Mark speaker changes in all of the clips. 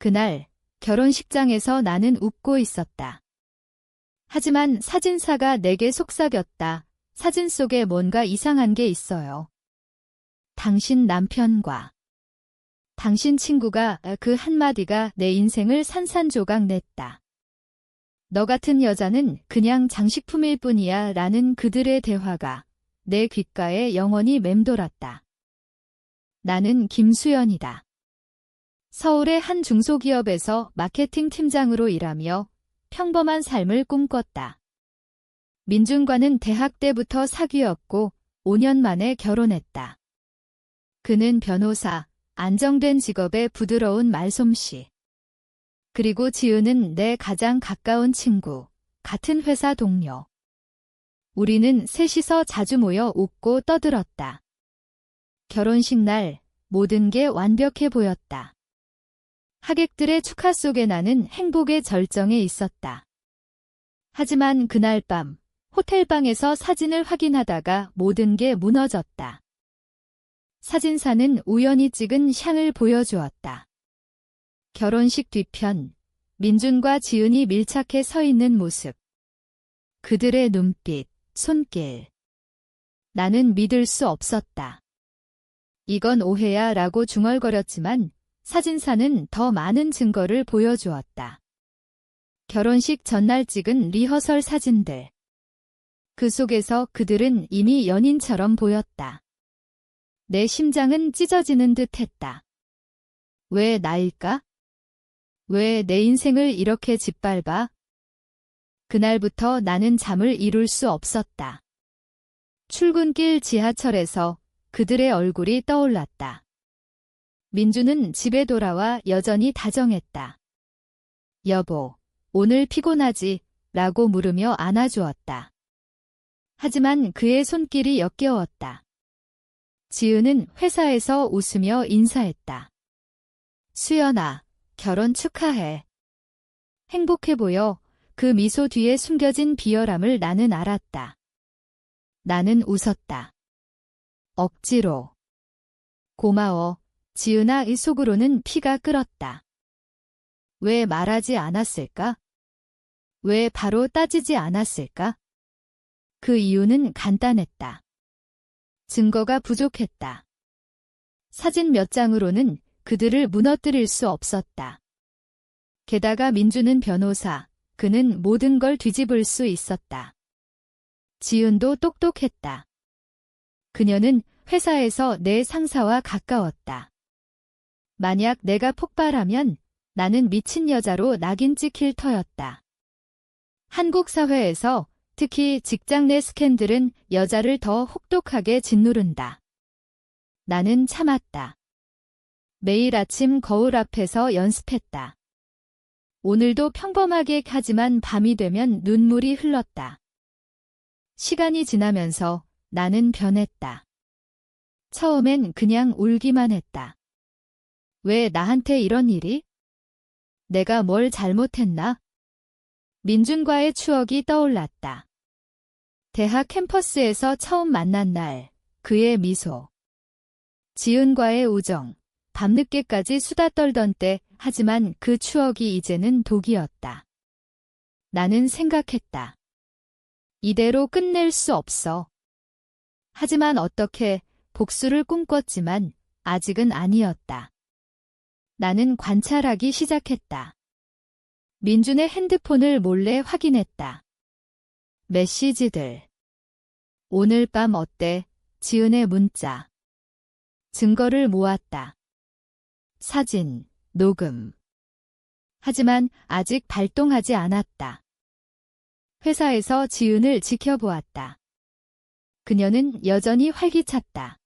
Speaker 1: 그날 결혼식장에서 나는 웃고 있었다. 하지만 사진사가 내게 속삭였다. 사진 속에 뭔가 이상한 게 있어요. 당신 남편과 당신 친구가 그 한마디가 내 인생을 산산조각 냈다. 너 같은 여자는 그냥 장식품일 뿐이야 라는 그들의 대화가 내 귓가에 영원히 맴돌았다. 나는 김수연이다. 서울의 한 중소기업에서 마케팅 팀장으로 일하며 평범한 삶을 꿈꿨다. 민준과는 대학 때부터 사귀었고 5년 만에 결혼했다. 그는 변호사, 안정된 직업에 부드러운 말솜씨. 그리고 지은은 내 가장 가까운 친구, 같은 회사 동료. 우리는 셋이서 자주 모여 웃고 떠들었다. 결혼식 날 모든 게 완벽해 보였다. 하객들의 축하 속에 나는 행복의 절정에 있었다. 하지만 그날 밤 호텔방에서 사진을 확인하다가 모든 게 무너졌다. 사진사는 우연히 찍은 샹을 보여주었다. 결혼식 뒤편, 민준과 지은이 밀착해 서 있는 모습. 그들의 눈빛, 손길. 나는 믿을 수 없었다. 이건 오해야 라고 중얼거렸지만 사진사는 더 많은 증거를 보여주었다. 결혼식 전날 찍은 리허설 사진들. 그 속에서 그들은 이미 연인처럼 보였다. 내 심장은 찢어지는 듯 했다. 왜 나일까? 왜 내 인생을 이렇게 짓밟아? 그날부터 나는 잠을 이룰 수 없었다. 출근길 지하철에서 그들의 얼굴이 떠올랐다. 민주는 집에 돌아와 여전히 다정했다. 여보, 오늘 피곤하지? 라고 물으며 안아주었다. 하지만 그의 손길이 역겨웠다. 지은은 회사에서 웃으며 인사했다. 수연아, 결혼 축하해. 행복해 보여. 그 미소 뒤에 숨겨진 비열함을 나는 알았다. 나는 웃었다. 억지로. 고마워. 지은아. 이 속으로는 피가 끓었다. 왜 말하지 않았을까? 왜 바로 따지지 않았을까? 그 이유는 간단했다. 증거가 부족했다. 사진 몇 장으로는 그들을 무너뜨릴 수 없었다. 게다가 민주는 변호사, 그는 모든 걸 뒤집을 수 있었다. 지은도 똑똑했다. 그녀는 회사에서 내 상사와 가까웠다. 만약 내가 폭발하면 나는 미친 여자로 낙인 찍힐 터였다. 한국 사회에서 특히 직장 내 스캔들은 여자를 더 혹독하게 짓누른다. 나는 참았다. 매일 아침 거울 앞에서 연습했다. 오늘도 평범하게 하지만 밤이 되면 눈물이 흘렀다. 시간이 지나면서 나는 변했다. 처음엔 그냥 울기만 했다. 왜 나한테 이런 일이? 내가 뭘 잘못했나? 민준과의 추억이 떠올랐다. 대학 캠퍼스에서 처음 만난 날, 그의 미소. 지은과의 우정, 밤늦게까지 수다 떨던 때, 하지만 그 추억이 이제는 독이었다. 나는 생각했다. 이대로 끝낼 수 없어. 하지만 어떻게 복수를 꿈꿨지만 아직은 아니었다. 나는 관찰하기 시작했다. 민준의 핸드폰을 몰래 확인했다. 메시지들. 오늘 밤 어때? 지은의 문자. 증거를 모았다. 사진, 녹음. 하지만 아직 발동하지 않았다. 회사에서 지은을 지켜보았다. 그녀는 여전히 활기찼다.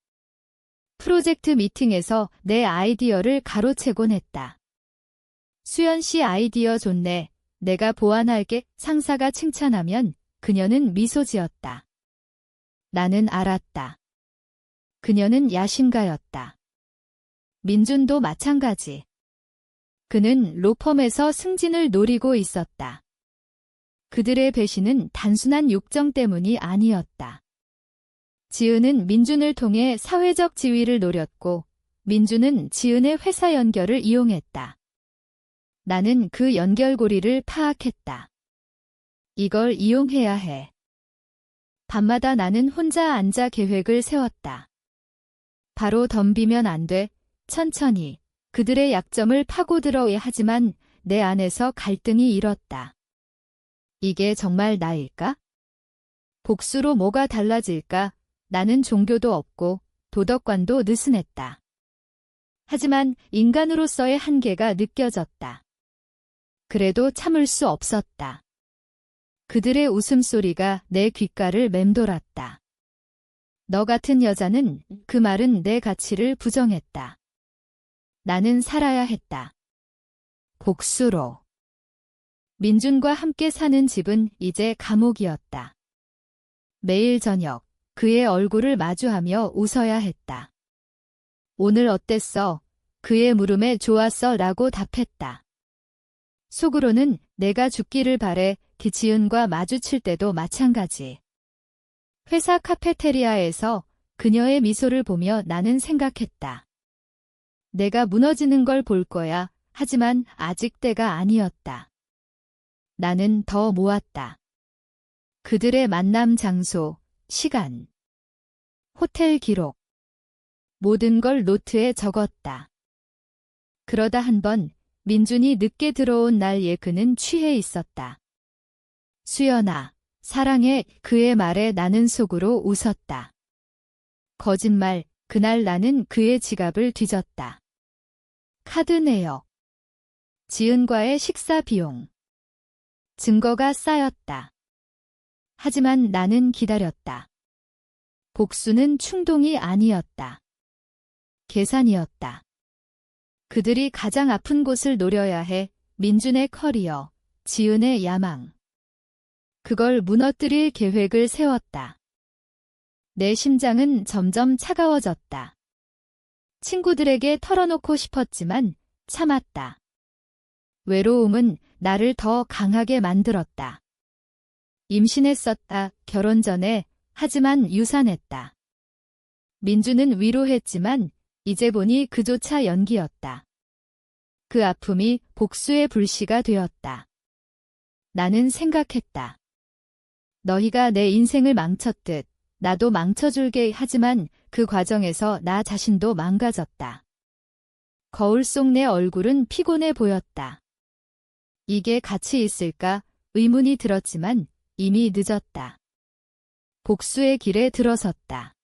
Speaker 1: 프로젝트 미팅에서 내 아이디어를 가로채곤 했다. 수연 씨 아이디어 좋네. 내가 보완할게. 상사가 칭찬하면 그녀는 미소 지었다. 나는 알았다. 그녀는 야심가였다. 민준도 마찬가지. 그는 로펌에서 승진을 노리고 있었다. 그들의 배신은 단순한 욕정 때문이 아니었다. 지은은 민준을 통해 사회적 지위를 노렸고 민준은 지은의 회사 연결을 이용했다. 나는 그 연결고리를 파악했다. 이걸 이용해야 해. 밤마다 나는 혼자 앉아 계획을 세웠다. 바로 덤비면 안 돼. 천천히. 그들의 약점을 파고들어야 하지만 내 안에서 갈등이 일었다. 이게 정말 나일까? 복수로 뭐가 달라질까? 나는 종교도 없고 도덕관도 느슨했다. 하지만 인간으로서의 한계가 느껴졌다. 그래도 참을 수 없었다. 그들의 웃음소리가 내 귓가를 맴돌았다. 너 같은 여자는, 그 말은 내 가치를 부정했다. 나는 살아야 했다. 복수로. 민준과 함께 사는 집은 이제 감옥이었다. 매일 저녁 그의 얼굴을 마주하며 웃어야 했다. 오늘 어땠어? 그의 물음에 좋았어 라고 답했다. 속으로는 내가 죽기를 바래. 기치은과 마주칠 때도 마찬가지. 회사 카페테리아에서 그녀의 미소를 보며 나는 생각했다. 내가 무너지는 걸 볼 거야. 하지만 아직 때가 아니었다. 나는 더 모았다. 그들의 만남 장소, 시간, 호텔 기록. 모든 걸 노트에 적었다. 그러다 한 번 민준이 늦게 들어온 날 그는 취해 있었다. 수연아, 사랑해. 그의 말에 나는 속으로 웃었다. 거짓말. 그날 나는 그의 지갑을 뒤졌다. 카드 내역. 지은과의 식사 비용. 증거가 쌓였다. 하지만 나는 기다렸다. 복수는 충동이 아니었다. 계산이었다. 그들이 가장 아픈 곳을 노려야 해. 민준의 커리어, 지은의 야망. 그걸 무너뜨릴 계획을 세웠다. 내 심장은 점점 차가워졌다. 친구들에게 털어놓고 싶었지만 참았다. 외로움은 나를 더 강하게 만들었다. 임신했었다. 결혼 전에. 하지만 유산했다. 민주는 위로했지만 이제 보니 그조차 연기였다. 그 아픔이 복수의 불씨가 되었다. 나는 생각했다. 너희가 내 인생을 망쳤듯 나도 망쳐줄게. 하지만 그 과정에서 나 자신도 망가졌다. 거울 속 내 얼굴은 피곤해 보였다. 이게 가치 있을까? 의문이 들었지만 이미 늦었다. 복수의 길에 들어섰다.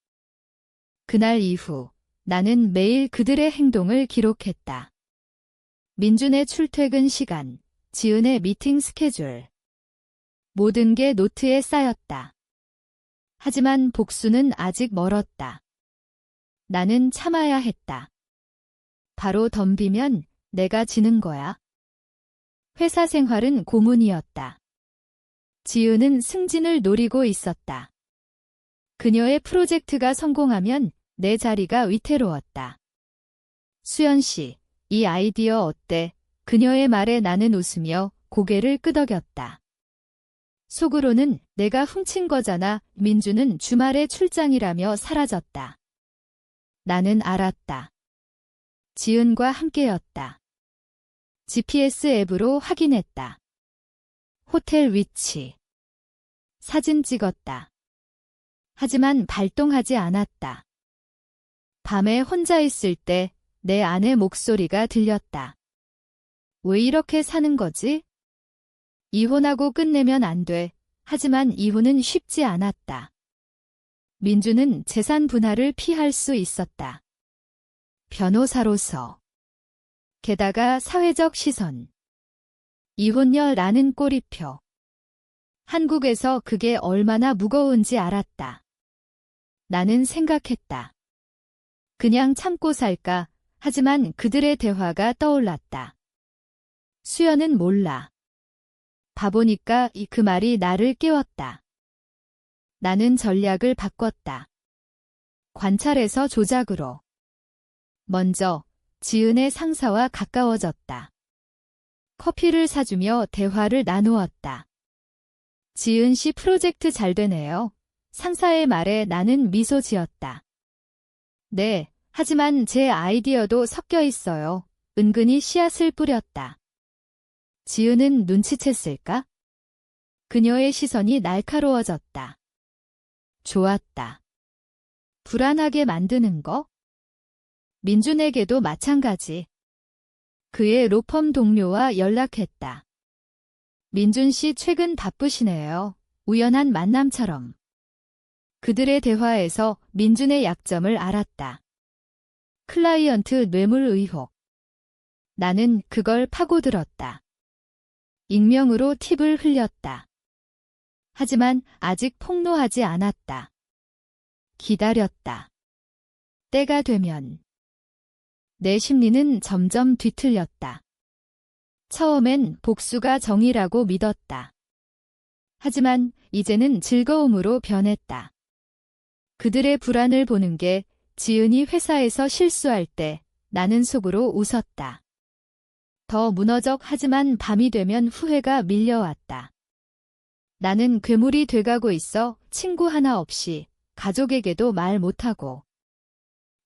Speaker 1: 그날 이후 나는 매일 그들의 행동을 기록했다. 민준의 출퇴근 시간, 지은의 미팅 스케줄. 모든 게 노트에 쌓였다. 하지만 복수는 아직 멀었다. 나는 참아야 했다. 바로 덤비면 내가 지는 거야. 회사 생활은 고문이었다. 지은은 승진을 노리고 있었다. 그녀의 프로젝트가 성공하면 내 자리가 위태로웠다. 수연 씨, 이 아이디어 어때? 그녀의 말에 나는 웃으며 고개를 끄덕였다. 속으로는 내가 훔친 거잖아. 민주는 주말에 출장이라며 사라졌다. 나는 알았다. 지은과 함께였다. GPS 앱으로 확인했다. 호텔 위치. 사진 찍었다. 하지만 발동하지 않았다. 밤에 혼자 있을 때 내 안의 목소리가 들렸다. 왜 이렇게 사는 거지? 이혼하고 끝내면 안 돼. 하지만 이혼은 쉽지 않았다. 민주는 재산 분할을 피할 수 있었다. 변호사로서. 게다가 사회적 시선. 이혼녀라는 꼬리표. 한국에서 그게 얼마나 무거운지 알았다. 나는 생각했다. 그냥 참고 살까? 하지만 그들의 대화가 떠올랐다. 수연은 몰라. 바보니까 그 말이 나를 깨웠다. 나는 전략을 바꿨다. 관찰에서 조작으로. 먼저 지은의 상사와 가까워졌다. 커피를 사주며 대화를 나누었다. 지은 씨 프로젝트 잘 되네요. 상사의 말에 나는 미소 지었다. 네, 하지만 제 아이디어도 섞여 있어요. 은근히 씨앗을 뿌렸다. 지은은 눈치챘을까? 그녀의 시선이 날카로워졌다. 좋았다. 불안하게 만드는 거? 민준에게도 마찬가지. 그의 로펌 동료와 연락했다. 민준 씨 최근 바쁘시네요. 우연한 만남처럼. 그들의 대화에서 민준의 약점을 알았다. 클라이언트 뇌물 의혹. 나는 그걸 파고들었다. 익명으로 팁을 흘렸다. 하지만 아직 폭로하지 않았다. 기다렸다. 때가 되면. 내 심리는 점점 뒤틀렸다. 처음엔 복수가 정의라고 믿었다. 하지만 이제는 즐거움으로 변했다. 그들의 불안을 보는 게 지은이 회사에서 실수할 때 나는 속으로 웃었다. 더 무너져 하지만 밤이 되면 후회가 밀려왔다. 나는 괴물이 돼가고 있어 친구 하나 없이 가족에게도 말 못하고.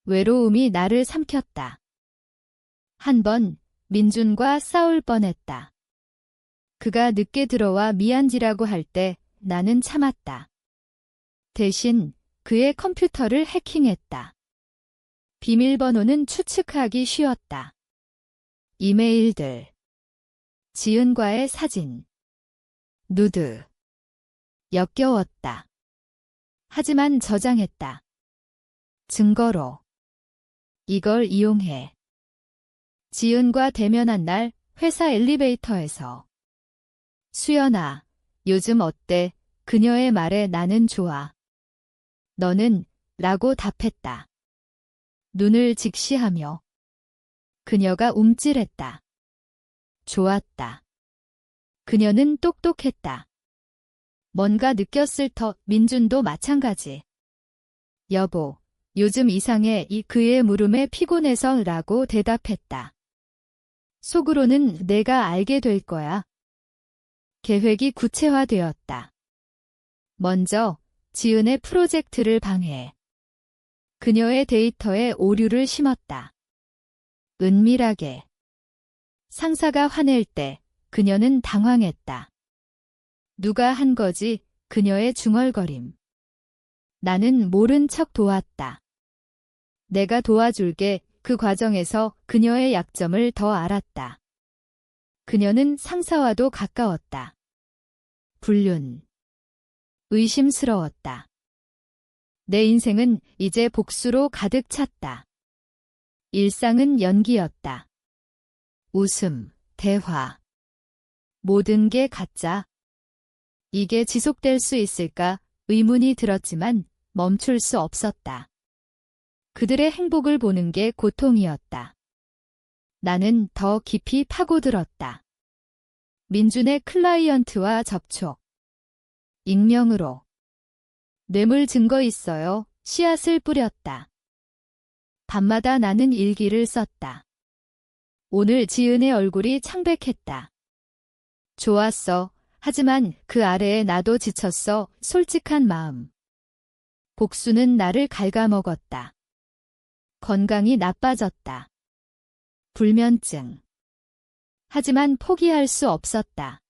Speaker 1: 외로움이 나를 삼켰다. 한 번 민준과 싸울 뻔했다. 그가 늦게 들어와 미안지라고 할 때 나는 참았다. 대신 그의 컴퓨터를 해킹했다. 비밀번호는 추측하기 쉬웠다. 이메일들, 지은과의 사진, 누드. 역겨웠다. 하지만 저장했다. 증거로. 이걸 이용해. 지은과 대면한 날 회사 엘리베이터에서. 수연아, 요즘 어때? 그녀의 말에 나는 좋아. 너는? 라고 답했다. 눈을 직시하며. 그녀가 움찔했다. 좋았다. 그녀는 똑똑했다. 뭔가 느꼈을 터. 민준도 마찬가지. 여보, 요즘 이상해. 그의 물음에 피곤해서 라고 대답했다. 속으로는 내가 알게 될 거야. 계획이 구체화되었다. 먼저 지은의 프로젝트를 방해. 그녀의 데이터에 오류를 심었다. 은밀하게. 상사가 화낼 때 그녀는 당황했다. 누가 한 거지? 그녀의 중얼거림. 나는 모른 척 도왔다. 내가 도와줄게. 그 과정에서 그녀의 약점을 더 알았다. 그녀는 상사와도 가까웠다. 불륜. 의심스러웠다. 내 인생은 이제 복수로 가득 찼다. 일상은 연기였다. 웃음, 대화. 모든 게 가짜. 이게 지속될 수 있을까? 의문이 들었지만 멈출 수 없었다. 그들의 행복을 보는 게 고통이었다. 나는 더 깊이 파고들었다. 민준의 클라이언트와 접촉. 익명으로. 뇌물 증거 있어요. 씨앗을 뿌렸다. 밤마다 나는 일기를 썼다. 오늘 지은의 얼굴이 창백했다. 좋았어. 하지만 그 아래에 나도 지쳤어. 솔직한 마음. 복수는 나를 갉아먹었다. 건강이 나빠졌다. 불면증. 하지만 포기할 수 없었다.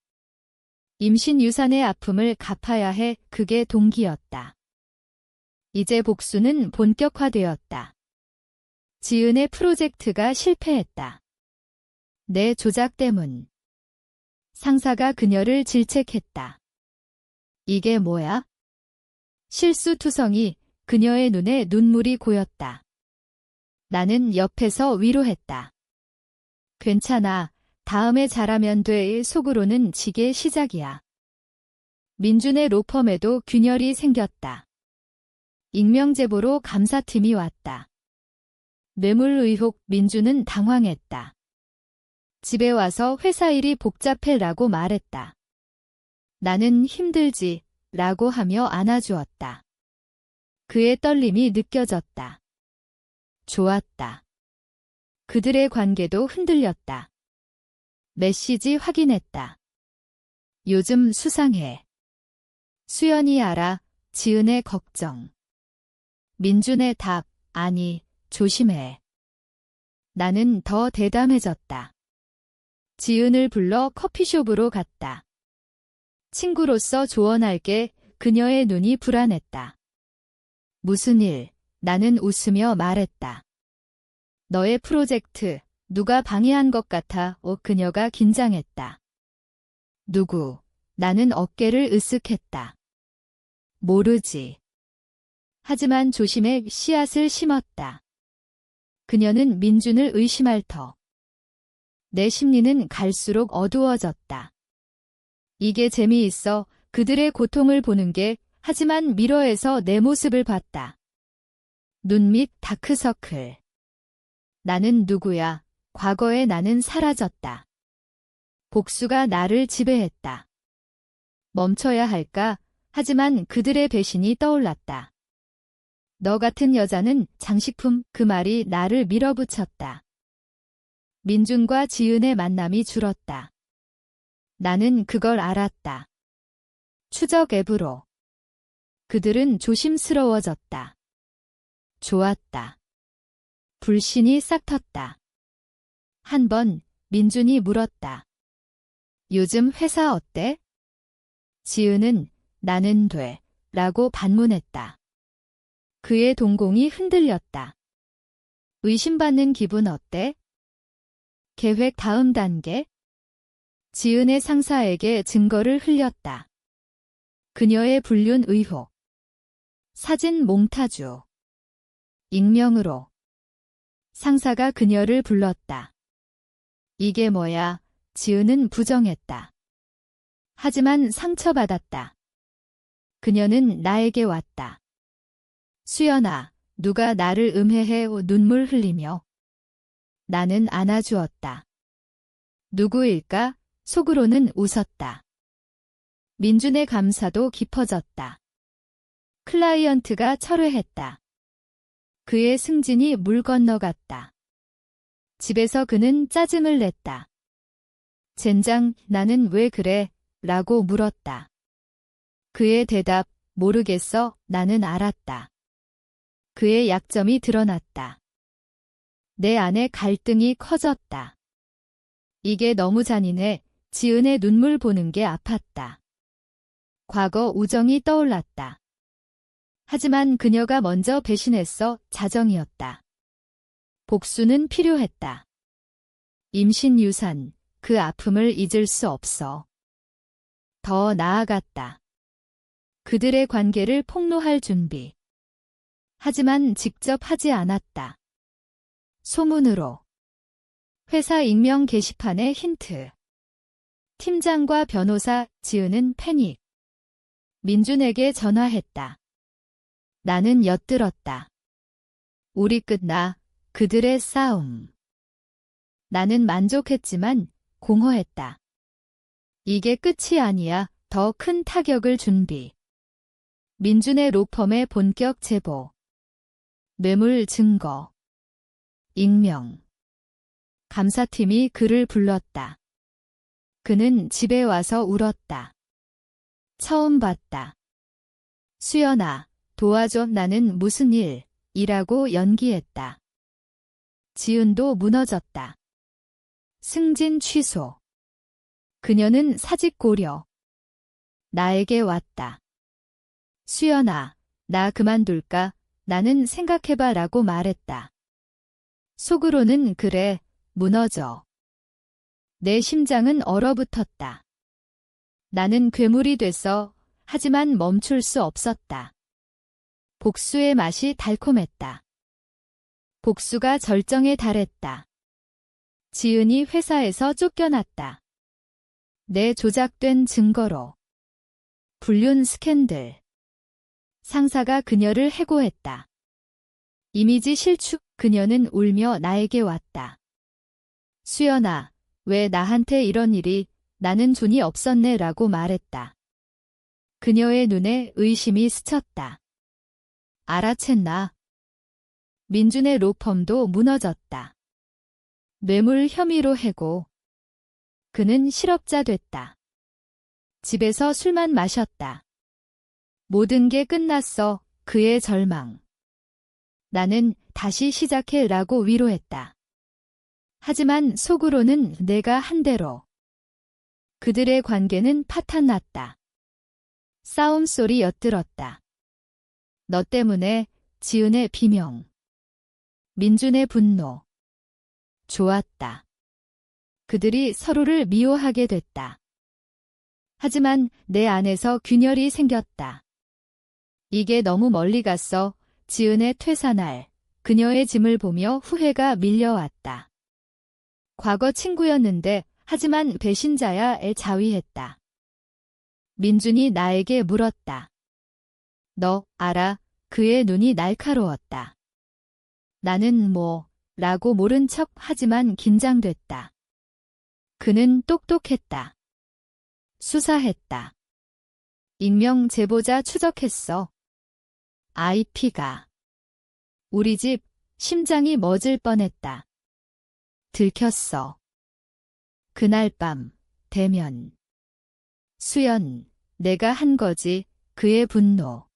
Speaker 1: 임신 유산의 아픔을 갚아야 해. 그게 동기였다. 이제 복수는 본격화되었다. 지은의 프로젝트가 실패했다. 내 조작 때문. 상사가 그녀를 질책했다. 이게 뭐야? 실수투성이. 그녀의 눈에 눈물이 고였다. 나는 옆에서 위로했다. 괜찮아. 다음에 잘하면 돼. 속으로는 지게 시작이야. 민준의 로펌에도 균열이 생겼다. 익명 제보로 감사팀이 왔다. 뇌물 의혹. 민준은 당황했다. 집에 와서 회사 일이 복잡해 라고 말했다. 나는 힘들지 라고 하며 안아주었다. 그의 떨림이 느껴졌다. 좋았다. 그들의 관계도 흔들렸다. 메시지 확인했다. 요즘 수상해. 수연이 알아. 지은의 걱정. 민준의 답. 아니, 조심해. 나는 더 대담해졌다. 지은을 불러 커피숍으로 갔다. 친구로서 조언할게. 그녀의 눈이 불안했다. 무슨 일? 나는 웃으며 말했다. 너의 프로젝트, 누가 방해한 것 같아. 그녀가 긴장했다. 누구? 나는 어깨를 으쓱했다. 모르지. 하지만 조심해. 씨앗을 심었다. 그녀는 민준을 의심할 터. 내 심리는 갈수록 어두워졌다. 이게 재미있어. 그들의 고통을 보는 게. 하지만 미러에서 내 모습을 봤다. 눈 밑 다크서클. 나는 누구야? 과거의 나는 사라졌다. 복수가 나를 지배했다. 멈춰야 할까? 하지만 그들의 배신이 떠올랐다. 너 같은 여자는 장식품. 그 말이 나를 밀어붙였다. 민준과 지은의 만남이 줄었다. 나는 그걸 알았다. 추적 앱으로. 그들은 조심스러워졌다. 좋았다. 불신이 싹 텄다. 한 번 민준이 물었다. 요즘 회사 어때? 지은은 나는 돼 라고 반문했다. 그의 동공이 흔들렸다. 의심받는 기분 어때? 계획 다음 단계? 지은의 상사에게 증거를 흘렸다. 그녀의 불륜 의혹. 사진 몽타주. 익명으로. 상사가 그녀를 불렀다. 이게 뭐야? 지은은 부정했다. 하지만 상처받았다. 그녀는 나에게 왔다. 수연아, 누가 나를 음해해. 눈물 흘리며. 나는 안아주었다. 누구일까? 속으로는 웃었다. 민준의 감사도 깊어졌다. 클라이언트가 철회했다. 그의 승진이 물 건너갔다. 집에서 그는 짜증을 냈다. 젠장, 나는 왜 그래? 라고 물었다. 그의 대답, 모르겠어. 나는 알았다. 그의 약점이 드러났다. 내 안에 갈등이 커졌다. 이게 너무 잔인해. 지은의 눈물 보는 게 아팠다. 과거 우정이 떠올랐다. 하지만 그녀가 먼저 배신했어. 자정이었다. 복수는 필요했다. 임신 유산, 그 아픔을 잊을 수 없어. 더 나아갔다. 그들의 관계를 폭로할 준비. 하지만 직접 하지 않았다. 소문으로. 회사 익명 게시판에 힌트. 팀장과 변호사. 지은은 패닉. 민준에게 전화했다. 나는 엿들었다. 우리 끝나. 그들의 싸움. 나는 만족했지만 공허했다. 이게 끝이 아니야. 더 큰 타격을 준비. 민준의 로펌의 본격 제보. 뇌물 증거. 익명. 감사팀이 그를 불렀다. 그는 집에 와서 울었다. 처음 봤다. 수연아, 도와줘. 나는 무슨 일이라고 연기했다. 지은도 무너졌다. 승진 취소. 그녀는 사직 고려. 나에게 왔다. 수연아, 나 그만둘까? 나는 생각해봐 라고 말했다. 속으로는 그래, 무너져. 내 심장은 얼어붙었다. 나는 괴물이 됐어. 하지만 멈출 수 없었다. 복수의 맛이 달콤했다. 복수가 절정에 달했다. 지은이 회사에서 쫓겨났다. 내 조작된 증거로. 불륜 스캔들. 상사가 그녀를 해고했다. 이미지 실축. 그녀는 울며 나에게 왔다. 수연아, 왜 나한테 이런 일이? 나는 돈이 없었네 라고 말했다. 그녀의 눈에 의심이 스쳤다. 알아챘나? 민준의 로펌도 무너졌다. 뇌물 혐의로 해고. 그는 실업자 됐다. 집에서 술만 마셨다. 모든 게 끝났어. 그의 절망. 나는 다시 시작해 라고 위로했다. 하지만 속으로는 내가 한 대로. 그들의 관계는 파탄났다. 싸움 소리 엿들었다. 너 때문에. 지은의 비명. 민준의 분노. 좋았다. 그들이 서로를 미워하게 됐다. 하지만 내 안에서 균열이 생겼다. 이게 너무 멀리 갔어. 지은의 퇴사날. 그녀의 짐을 보며 후회가 밀려왔다. 과거 친구였는데 하지만 배신자야에 자위했다. 민준이 나에게 물었다. 너 알아? 그의 눈이 날카로웠다. 나는 라고 모른 척 하지만 긴장됐다. 그는 똑똑했다. 수사했다. 익명 제보자 추적했어. IP가. 우리 집. 심장이 멎을 뻔했다. 들켰어. 그날 밤. 대면. 수연. 내가 한 거지. 그의 분노.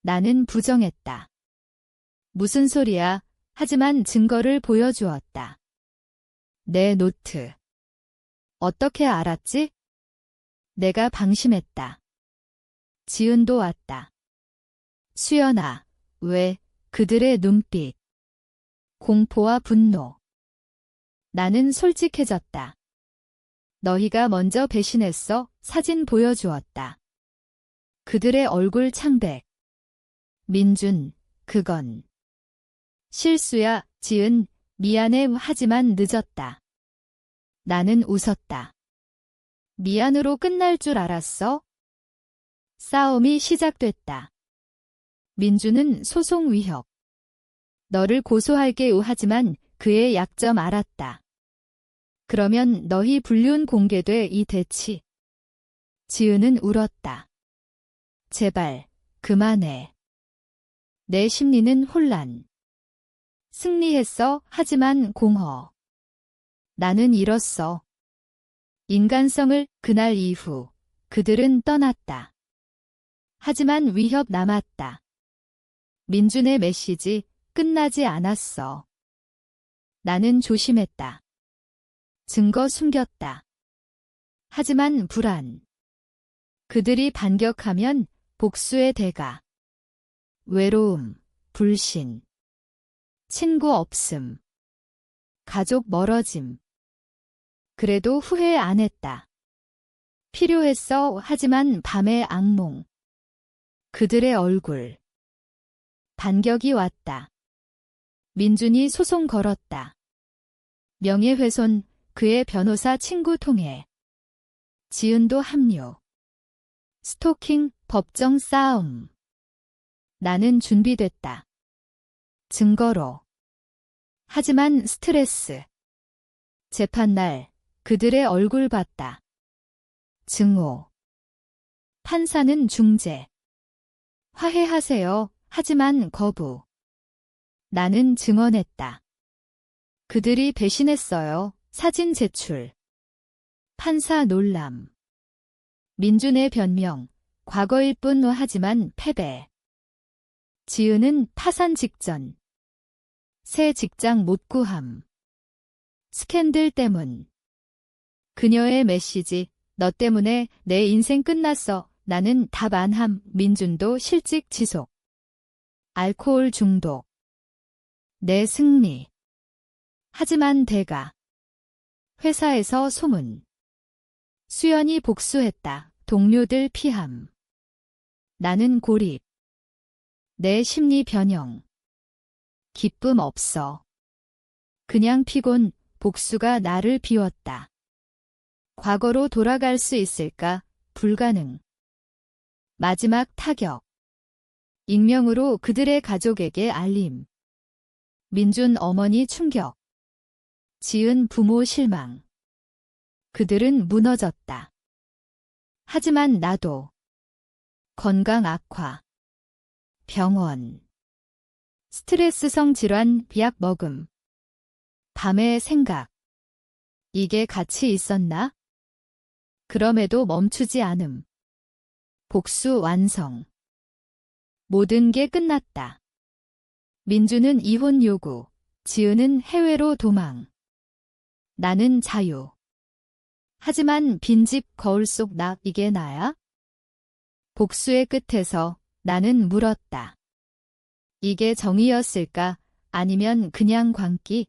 Speaker 1: 나는 부정했다. 무슨 소리야. 하지만 증거를 보여주었다. 내 노트. 어떻게 알았지? 내가 방심했다. 지은도 왔다. 수연아, 왜? 그들의 눈빛. 공포와 분노. 나는 솔직해졌다. 너희가 먼저 배신했어. 사진 보여주었다. 그들의 얼굴 창백. 민준, 그건 실수야. 지은, 미안해. 하지만 늦었다. 나는 웃었다. 미안으로 끝날 줄 알았어? 싸움이 시작됐다. 민준은 소송 위협. 너를 고소할게. 하지만 그의 약점 알았다. 그러면 너희 불륜 공개돼. 이 대치. 지은은 울었다. 제발, 그만해. 내 심리는 혼란. 승리했어. 하지만 공허. 나는 잃었어. 인간성을. 그날 이후 그들은 떠났다. 하지만 위협 남았다. 민준의 메시지. 끝나지 않았어. 나는 조심했다. 증거 숨겼다. 하지만 불안. 그들이 반격하면 복수의 대가. 외로움, 불신. 친구 없음. 가족 멀어짐. 그래도 후회 안 했다. 필요했어. 하지만 밤의 악몽. 그들의 얼굴. 반격이 왔다. 민준이 소송 걸었다. 명예훼손. 그의 변호사 친구 통해. 지은도 합류. 스토킹. 법정 싸움. 나는 준비됐다. 증거로. 하지만 스트레스. 재판날. 그들의 얼굴 봤다. 증오. 판사는 중재. 화해하세요. 하지만 거부. 나는 증언했다. 그들이 배신했어요. 사진 제출. 판사 놀람. 민준의 변명. 과거일 뿐. 하지만 패배. 지은은 파산 직전. 새 직장 못 구함. 스캔들 때문. 그녀의 메시지. 너 때문에 내 인생 끝났어. 나는 답 안 함. 민준도 실직 지속. 알코올 중독. 내 승리. 하지만 대가. 회사에서 소문. 수연이 복수했다. 동료들 피함. 나는 고립. 내 심리 변형. 기쁨 없어. 그냥 피곤. 복수가 나를 비웠다. 과거로 돌아갈 수 있을까? 불가능. 마지막 타격. 익명으로 그들의 가족에게 알림. 민준 어머니 충격. 지은 부모 실망. 그들은 무너졌다. 하지만 나도. 건강 악화. 병원. 스트레스성 질환. 비약 먹음. 밤의 생각. 이게 가치 있었나? 그럼에도 멈추지 않음. 복수 완성. 모든 게 끝났다. 민주는 이혼 요구. 지은은 해외로 도망. 나는 자유. 하지만 빈집 거울 속 나 이게 나야? 복수의 끝에서 나는 물었다. 이게 정의였을까? 아니면 그냥 광기?